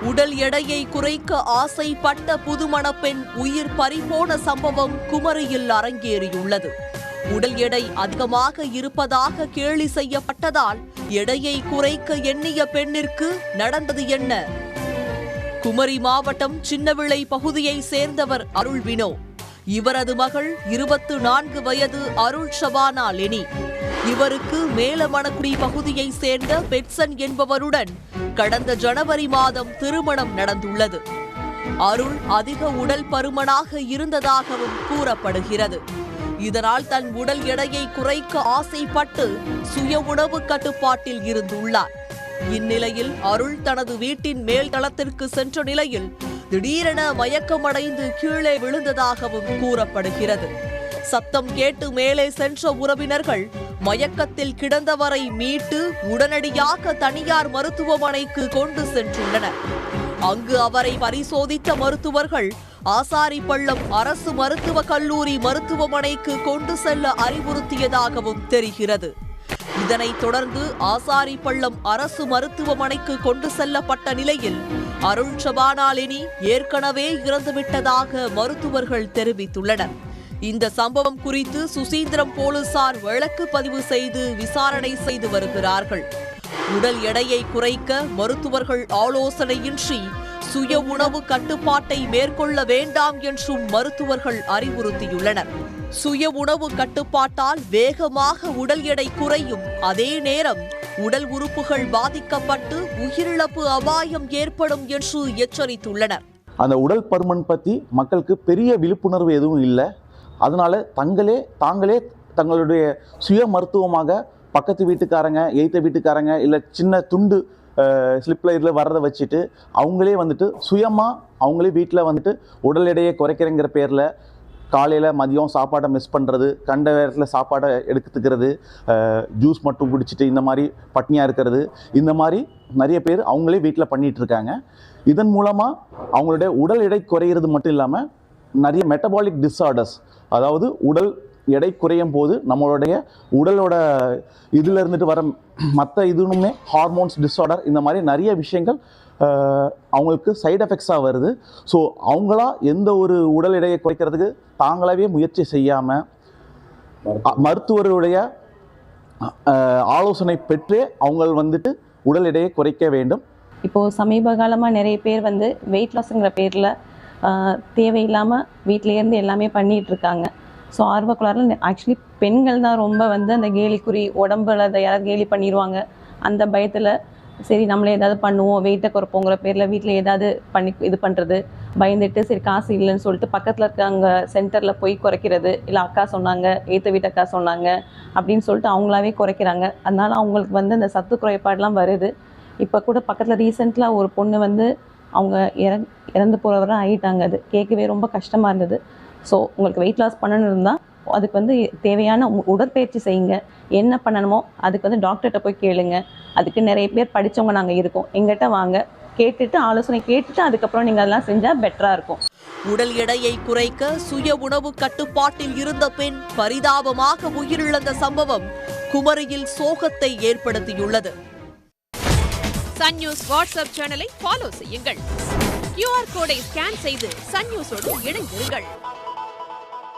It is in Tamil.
உடல் எடையை குறைக்க ஆசைப்பட்ட புதுமண பெண் உயிர் பறிபோன சம்பவம் குமரியில் அரங்கேறியுள்ளது. உடல் எடை அதிகமாக இருப்பதாக கேலி செய்யப்பட்டதால் எடையை குறைக்க எண்ணிய பெண்ணிற்கு நடந்தது என்ன? குமரி மாவட்டம் சின்னவிளை பகுதியை சேர்ந்தவர் அருள் வினோ. இவரது மகள் 24 வயது அருள் ஷபானா லெனி. இவருக்கு மேலமணக்குடி பகுதியை சேர்ந்த பெட்சன் என்பவருடன் கடந்த ஜனவரி மாதம் திருமணம் நடந்துள்ளது. அருள் அதிக உடல் பருமனாக இருந்ததாகவும் கூறப்படுகிறது. இதனால் தன் உடல் எடையை குறைக்க ஆசைப்பட்டு சுய உணவு கட்டுப்பாட்டில் இருந்துள்ளார். இந்நிலையில் அருள் தனது வீட்டின் மேல் தளத்திற்கு சென்ற நிலையில் திடீரென மயக்கமடைந்து கீழே விழுந்ததாகவும் கூறப்படுகிறது. சத்தம் கேட்டு மேலே சென்ற உறவினர்கள் மயக்கத்தில் கிடந்தவரை மீட்டு உடனடியாக தனியார் மருத்துவமனைக்கு கொண்டு சென்றுள்ளனர். அங்கு அவரை பரிசோதித்த மருத்துவர்கள் ஆசாரிப்பள்ளம் அரசு மருத்துவக் கல்லூரி மருத்துவமனைக்கு கொண்டு செல்ல அறிவுறுத்தியதாகவும் தெரிகிறது. இதனைத் தொடர்ந்து ஆசாரிப்பள்ளம் அரசு மருத்துவமனைக்கு கொண்டு செல்லப்பட்ட நிலையில் அருள் ஷபானா லெனி ஏற்கனவே இறந்துவிட்டதாக மருத்துவர்கள் தெரிவித்துள்ளனர். இந்த சம்பவம் குறித்து சுசீந்திரம் போலீசார் வழக்கு பதிவு செய்து விசாரணை செய்து வருகிறார்கள். உடல் எடையை குறைக்க மருத்துவர்கள் ஆலோசனையின்றி சுய உணவு கட்டுப்பாட்டை மேற்கொள்ள வேண்டாம் என்றும் மருத்துவர்கள் அறிவுறுத்தியுள்ளனர். சுய உணவு கட்டுப்பாட்டால் வேகமாக உடல் எடை குறையும். அதே நேரம் உடல் உறுப்புகள் பாதிக்கப்பட்டு உயிரிழப்பு அபாயம் ஏற்படும் என்று எச்சரித்துள்ளனர். அந்த உடல் பருமன் பற்றி மக்களுக்கு பெரிய விழிப்புணர்வு எதுவும் இல்லை. அதனால தாங்களே தங்களுடைய சுய மருத்துவமாக பக்கத்து வீட்டுக்காரங்க, எய்த்த வீட்டுக்காரங்க இல்லை சின்ன துண்டு ஸ்லிப்பில் இதில் வர்றதை வச்சுட்டு அவங்களே வந்துட்டு சுயமாக அவங்களே வீட்டில் வந்துட்டு உடல் எடையை குறைக்கிறேங்கிற பேரில் காலையில் மதியம் சாப்பாடை மிஸ் பண்ணுறது, கண்ட நேரத்தில் சாப்பாடை எடுத்துக்கிறது, ஜூஸ் மட்டும் குடிச்சிட்டு இந்த மாதிரி பட்னியாக இருக்கிறது, இந்த மாதிரி நிறைய பேர் அவங்களே வீட்டில் பண்ணிகிட்ருக்காங்க. இதன் மூலமாக அவங்களுடைய உடல் எடை குறையிறது மட்டும் இல்லாமல் நிறைய மெட்டபாலிக் டிஸார்டர்ஸ், அதாவது உடல் எடை குறையும் போது நம்மளுடைய உடலோட இதில் இருந்துட்டு வர மற்ற இதுவுமே ஹார்மோன்ஸ் டிஸார்டர், இந்த மாதிரி நிறைய விஷயங்கள் அவங்களுக்கு சைடு எஃபெக்ட்ஸாக வருது. ஸோ அவங்களா எந்த ஒரு உடல் எடையை குறைக்கிறதுக்கு தாங்களாகவே முயற்சி செய்யாமல் மருத்துவருடைய ஆலோசனை பெற்றே அவங்க வந்துட்டு உடல் எடையை குறைக்க வேண்டும். இப்போது சமீப காலமாக நிறைய பேர் வெயிட் லாஸுங்கிற பேரில் தேவையில்லாமல் வீட்டிலேருந்து எல்லாமே பண்ணிகிட்ருக்காங்க. ஸோ ஆர்வக்குள்ளாரில் ஆக்சுவலி பெண்கள் தான் ரொம்ப அந்த கேலிக்குறி, உடம்புல அதை யாராவது கேலி பண்ணிடுவாங்க, அந்த பயத்தில் சரி நம்மளே ஏதாவது பண்ணுவோம், வெயிட்டை குறைப்போங்கிற பேரில் வீட்டில் ஏதாவது பண்ணி இது பண்ணுறது, பயந்துட்டு சரி காசு இல்லைன்னு சொல்லிட்டு பக்கத்தில் இருக்க அங்கே சென்டரில் போய் குறைக்கிறது, இல்லை அக்கா சொன்னாங்க, ஏற்ற வீட்டு அக்கா சொன்னாங்க அப்படின்னு சொல்லிட்டு அவங்களாவே குறைக்கிறாங்க. அதனால் அவங்களுக்கு அந்த சத்து குறைபாடெலாம் வருது. இப்போ கூட பக்கத்தில் ரீசெண்டாக ஒரு பொண்ணு அவங்க இறந்து போகிறவரை ஆகிட்டாங்க. அது கேட்கவே ரொம்ப கஷ்டமாக இருந்தது. ஸோ உங்களுக்கு வெயிட் லாஸ் பண்ணணும் இருந்தால் அதுக்கு தேவையான உடற்பயிற்சி செய்யுங்க. என்ன பண்ணணுமோ அதுக்கு டாக்டர்கிட்ட போய் கேளுங்க. அதுக்கு நிறைய பேர் படித்தவங்க நாங்கள் இருக்கோம், எங்கிட்ட வாங்க, கேட்டுட்டு ஆலோசனை கேட்டுட்டு அதுக்கப்புறம் நீங்கள் அதெல்லாம் செஞ்சால் பெட்டராக இருக்கும். உடல் எடையை குறைக்க சுய உணவு கட்டுப்பாட்டில் இருந்த பெண் பரிதாபமாக உயிரிழந்த சம்பவம் குமரியில் சோகத்தை ஏற்படுத்தியுள்ளது. சன் நியூஸ் வாட்ஸ்அப் சேனலை ஃபாலோ செய்யுங்கள். QR கோடை ஸ்கேன் செய்து சன் நியூஸோடு இணைந்திருங்கள்.